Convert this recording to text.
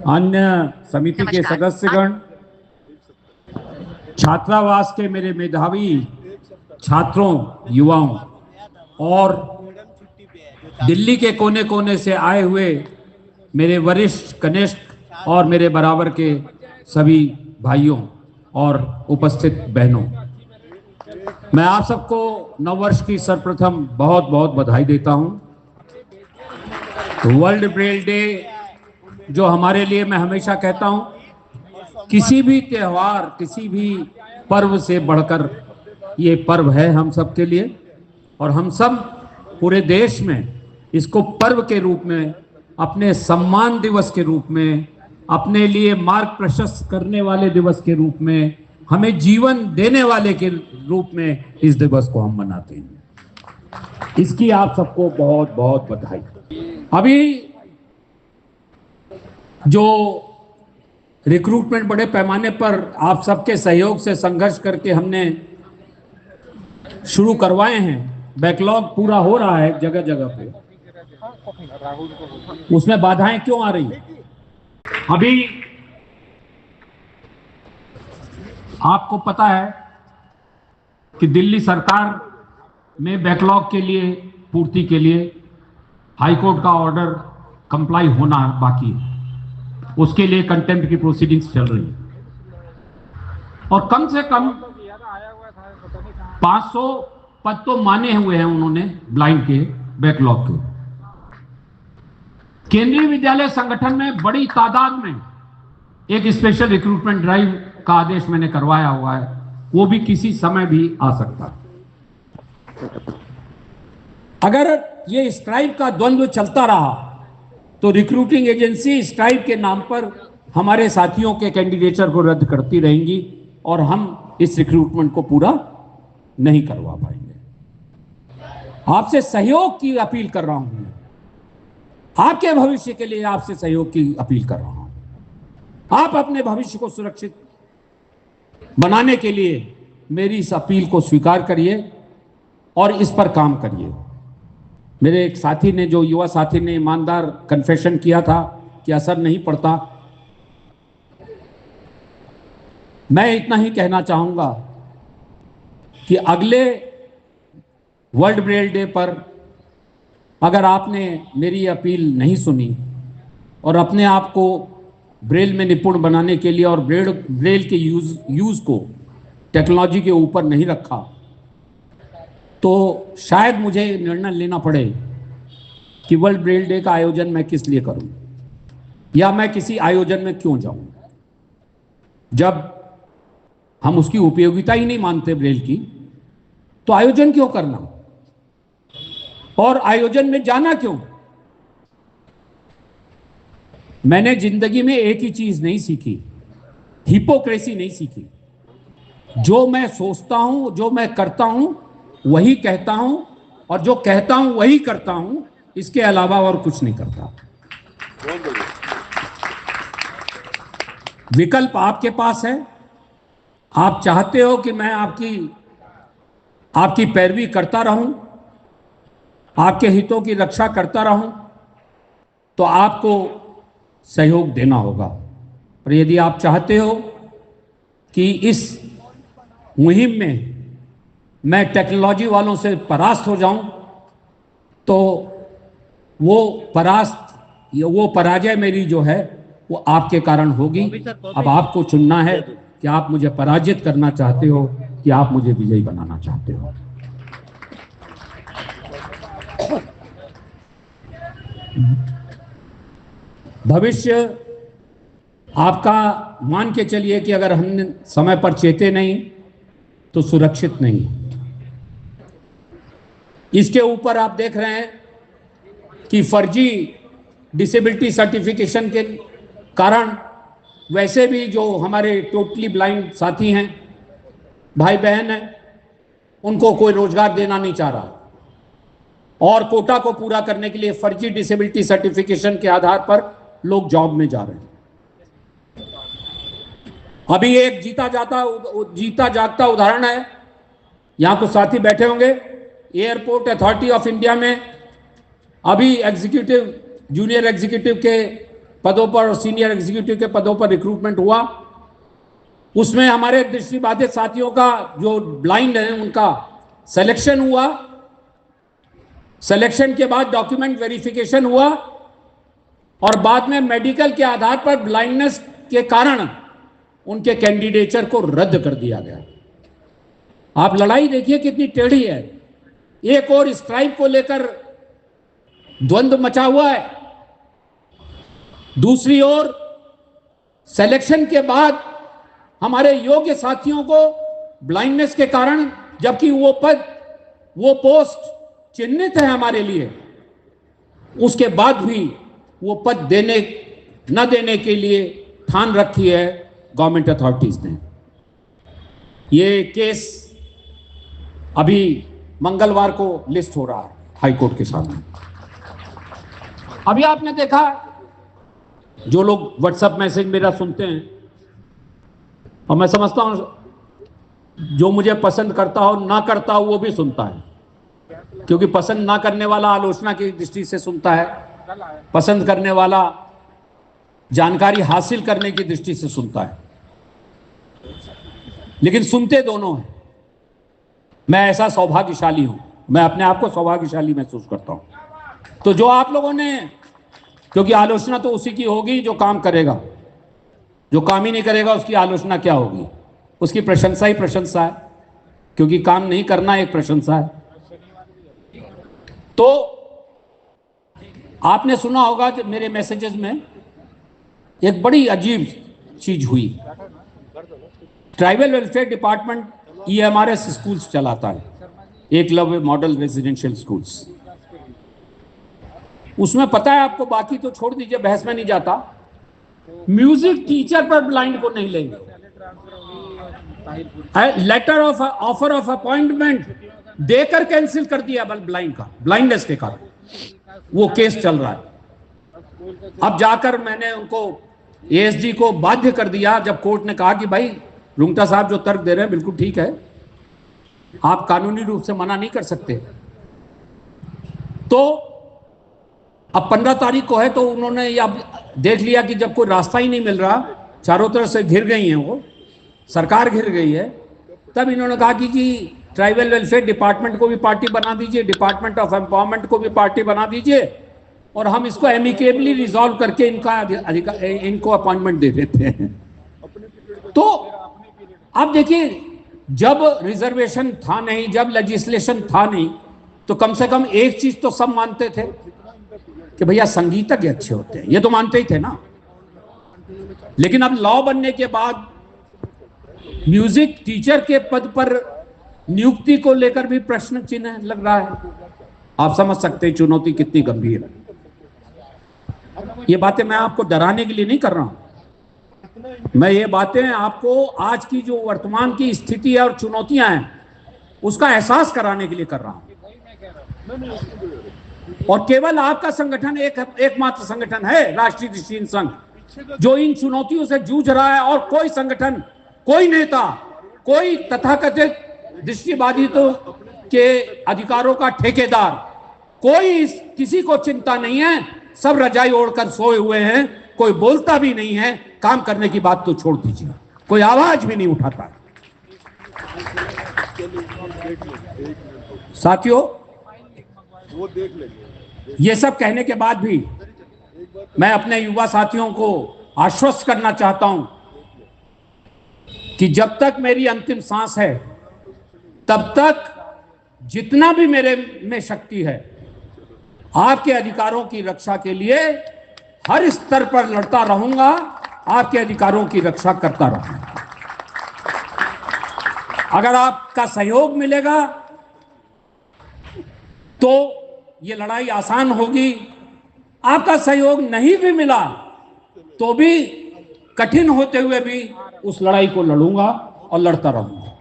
अन्य समिति के सदस्यगण, छात्रावास के मेरे मेधावी छात्रों, युवाओं और दिल्ली के कोने कोने से आए हुए मेरे वरिष्ठ, कनिष्ठ और मेरे बराबर के सभी भाइयों और उपस्थित बहनों, मैं आप सबको नववर्ष की सर्वप्रथम बहुत बहुत बधाई देता हूं। वर्ल्ड ब्रेल डे जो हमारे लिए, मैं हमेशा कहता हूं, किसी भी त्योहार, किसी भी पर्व से बढ़कर ये पर्व है हम सब के लिए, और हम सब पूरे देश में इसको पर्व के रूप में, अपने सम्मान दिवस के रूप में, अपने लिए मार्ग प्रशस्त करने वाले दिवस के रूप में, हमें जीवन देने वाले के रूप में इस दिवस को हम मनाते हैं। इसकी आप सबको बहुत बहुत बधाई। अभी जो रिक्रूटमेंट बड़े पैमाने पर आप सबके सहयोग से संघर्ष करके हमने शुरू करवाए हैं, बैकलॉग पूरा हो रहा है जगह जगह पे, उसमें बाधाएं क्यों आ रही? अभी आपको पता है कि दिल्ली सरकार में बैकलॉग के लिए, पूर्ति के लिए हाईकोर्ट का ऑर्डर कंप्लाई होना बाकी है, उसके लिए कंटेम्प्ट की प्रोसीडिंग्स चल रही है और कम से कम 500 पद तो माने हुए हैं उन्होंने ब्लाइंड के, बैकलॉग के। केंद्रीय विद्यालय संगठन में बड़ी तादाद में एक स्पेशल रिक्रूटमेंट ड्राइव का आदेश मैंने करवाया हुआ है, वो भी किसी समय भी आ सकता है। अगर ये स्ट्राइक का द्वंद्व चलता रहा तो रिक्रूटिंग एजेंसी स्ट्राइक के नाम पर हमारे साथियों के कैंडिडेचर को रद्द करती रहेंगी और हम इस रिक्रूटमेंट को पूरा नहीं करवा पाएंगे। आपसे सहयोग की अपील कर रहा हूं, आपके भविष्य के लिए आपसे सहयोग की अपील कर रहा हूं। आप अपने भविष्य को सुरक्षित बनाने के लिए मेरी इस अपील को स्वीकार करिए और इस पर काम करिए। मेरे एक साथी ने, जो युवा साथी ने ईमानदार कन्फेशन किया था कि असर नहीं पड़ता, मैं इतना ही कहना चाहूंगा कि अगले वर्ल्ड ब्रेल डे पर अगर आपने मेरी अपील नहीं सुनी और अपने आप को ब्रेल में निपुण बनाने के लिए और ब्रेल के यूज को टेक्नोलॉजी के ऊपर नहीं रखा, तो शायद मुझे निर्णय लेना पड़े कि वर्ल्ड ब्रेल डे का आयोजन मैं किस लिए करूं या मैं किसी आयोजन में क्यों जाऊं, जब हम उसकी उपयोगिता ही नहीं मानते ब्रेल की, तो आयोजन क्यों करना और आयोजन में जाना क्यों? मैंने जिंदगी में एक ही चीज नहीं सीखी, हिपोक्रेसी नहीं सीखी। जो मैं सोचता हूं, जो मैं करता हूं, वही कहता हूं और जो कहता हूं वही करता हूं, इसके अलावा और कुछ नहीं करता। विकल्प आपके पास है। आप चाहते हो कि मैं आपकी पैरवी करता रहूं, आपके हितों की रक्षा करता रहूं, तो आपको सहयोग देना होगा। और यदि आप चाहते हो कि इस मुहिम में मैं टेक्नोलॉजी वालों से परास्त हो जाऊं, तो वो पराजय मेरी जो है वो आपके कारण होगी। अब आपको चुनना है कि आप मुझे पराजित करना चाहते हो कि आप मुझे विजयी बनाना चाहते हो। भविष्य आपका, मान के चलिए कि अगर हम समय पर चेते नहीं तो सुरक्षित नहीं। इसके ऊपर आप देख रहे हैं कि फर्जी डिसेबिलिटी सर्टिफिकेशन के कारण वैसे भी जो हमारे टोटली ब्लाइंड साथी हैं, भाई बहन हैं, उनको कोई रोजगार देना नहीं चाह रहा और कोटा को पूरा करने के लिए फर्जी डिसेबिलिटी सर्टिफिकेशन के आधार पर लोग जॉब में जा रहे हैं। अभी एक जीता जागता उदाहरण है, यहां कुछ साथी बैठे होंगे, एयरपोर्ट अथॉरिटी ऑफ इंडिया में अभी जूनियर एग्जीक्यूटिव के पदों पर और सीनियर एग्जीक्यूटिव के पदों पर रिक्रूटमेंट हुआ। उसमें हमारे दृष्टिबाधित साथियों का, जो ब्लाइंड हैं, उनका सिलेक्शन हुआ। सिलेक्शन के बाद डॉक्यूमेंट वेरिफिकेशन हुआ और बाद में मेडिकल के आधार पर ब्लाइंडनेस के कारण उनके कैंडिडेचर को रद्द कर दिया गया। आप लड़ाई देखिए कितनी टेढ़ी है। एक और स्ट्राइक को लेकर द्वंद्व मचा हुआ है, दूसरी ओर सिलेक्शन के बाद हमारे योग्य साथियों को ब्लाइंडनेस के कारण, जबकि वो पद, वो पोस्ट चिन्हित है हमारे लिए, उसके बाद भी वो पद देने न देने के लिए ठान रखी है गवर्नमेंट अथॉरिटीज ने। ये केस अभी मंगलवार को लिस्ट हो रहा है हाईकोर्ट के सामने। अभी आपने देखा, जो लोग व्हाट्सएप मैसेज मेरा सुनते हैं, और मैं समझता हूं जो मुझे पसंद करता हो ना करता हो वो भी सुनता है, क्योंकि पसंद ना करने वाला आलोचना की दृष्टि से सुनता है, पसंद करने वाला जानकारी हासिल करने की दृष्टि से सुनता है, लेकिन सुनते दोनों हैं। मैं ऐसा सौभाग्यशाली हूं, मैं अपने आप को सौभाग्यशाली महसूस करता हूं। तो जो आप लोगों ने, क्योंकि आलोचना तो उसी की होगी जो काम करेगा, जो काम ही नहीं करेगा उसकी आलोचना क्या होगी? उसकी प्रशंसा ही प्रशंसा है, क्योंकि काम नहीं करना एक प्रशंसा है। तो आपने सुना होगा कि मेरे मैसेजेस में एक बड़ी अजीब चीज हुई। Tribal welfare department EMRS schools चलाता है, एकलव्य मॉडल रेजिडेंशियल स्कूल्स। उसमें पता है आपको, बाकी तो छोड़ दीजिए, बहस में नहीं जाता, म्यूजिक टीचर पर ब्लाइंड को नहीं लेंगे। Letter of offer of appointment देकर कैंसिल कर दिया ब्लाइंड का, ब्लाइंडनेस के कारण वो केस चल रहा है। अब जाकर मैंने उनको, ASD को बाध्य कर दिया, जब कोर्ट ने कहा कि भाई रुंगटा साहब जो तर्क दे रहे हैं बिल्कुल ठीक है, आप कानूनी रूप से मना नहीं कर सकते। तो अब 15 तारीख को है, तो उन्होंने ये अब देख लिया कि जब कोई रास्ता ही नहीं मिल रहा, चारों तरफ से घिर गई हैं, वो सरकार घिर गई है, तब इन्होंने कहा कि ट्राइबल वेलफेयर डिपार्टमेंट को भी पार्टी बना दीजिए, डिपार्टमेंट ऑफ एम्पावरमेंट को भी पार्टी बना दीजिए, और हम इसको एमिकेबली रिजॉल्व करके इनको अपॉइंटमेंट दे देते हैं। तो अब देखिए, जब रिजर्वेशन था नहीं, जब लेजिस्लेशन था नहीं, तो कम से कम एक चीज तो सब मानते थे कि भैया संगीतज्ञ अच्छे होते हैं, ये तो मानते ही थे ना। लेकिन अब लॉ बनने के बाद म्यूजिक टीचर के पद पर नियुक्ति को लेकर भी प्रश्न चिन्ह लग रहा है। आप समझ सकते हैं चुनौती कितनी गंभीर है। ये बातें मैं आपको डराने के लिए नहीं कर रहा हूं, मैं ये बातें आपको आज की जो वर्तमान की स्थिति है और चुनौतियां हैं उसका एहसास कराने के लिए कर रहा हूं। और केवल आपका संगठन एकमात्र संगठन है, राष्ट्रीय दृष्टिहीन संघ, जो इन चुनौतियों से जूझ रहा है। और कोई संगठन, कोई नेता, कोई तथाकथित दृष्टिबाधितों के अधिकारों का ठेकेदार, कोई किसी को चिंता नहीं है, सब रजाई ओढ़कर सोए हुए हैं, कोई बोलता भी नहीं है। काम करने की बात तो छोड़ दीजिए, कोई आवाज भी नहीं उठाता। साथियों, ये सब कहने के बाद भी मैं अपने युवा साथियों को आश्वस्त करना चाहता हूं कि जब तक मेरी अंतिम सांस है, तब तक जितना भी मेरे में शक्ति है, आपके अधिकारों की रक्षा के लिए हर स्तर पर लड़ता रहूंगा, आपके अधिकारों की रक्षा करता रहूंगा। अगर आपका सहयोग मिलेगा तो ये लड़ाई आसान होगी, आपका सहयोग नहीं भी मिला तो भी कठिन होते हुए भी उस लड़ाई को लड़ूंगा और लड़ता रहूंगा।